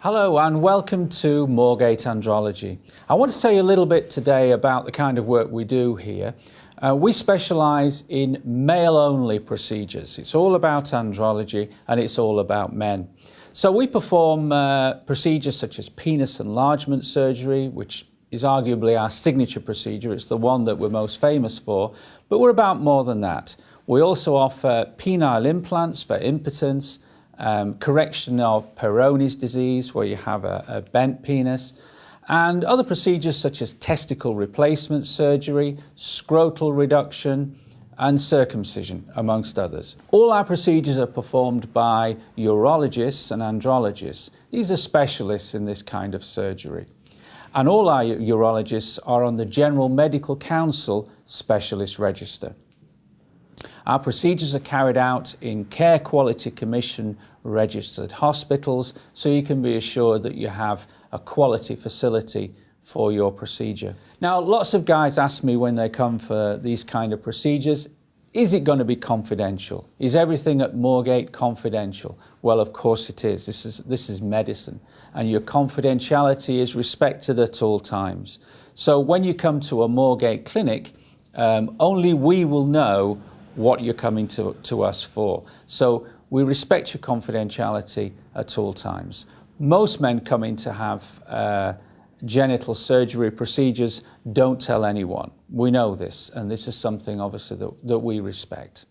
Hello and welcome to Moorgate Andrology. I want to tell you a little bit today about the kind of work we do here. We specialise in male-only procedures. It's all about andrology and it's all about men. So we perform procedures such as penis enlargement surgery, which is arguably our signature procedure. It's the one that we're most famous for, but we're about more than that. We also offer penile implants for impotence, correction of Peyronies disease, where you have a bent penis, and other procedures such as testicle replacement surgery, scrotal reduction, and circumcision, amongst others. All our procedures are performed by urologists and andrologists. These are specialists in this kind of surgery. And all our urologists are on the General Medical Council Specialist Register. Our procedures are carried out in Care Quality Commission registered hospitals, so you can be assured that you have a quality facility for your procedure. Now, lots of guys ask me when they come for these kind of procedures, is it going to be confidential? Is everything at Moorgate confidential? Well, of course it is. This is medicine, and your confidentiality is respected at all times. So when you come to a Moorgate clinic, only we will know what you're coming to us for. So we respect your confidentiality at all times. Most men coming to have genital surgery procedures don't tell anyone. We know this, and this is something obviously that we respect.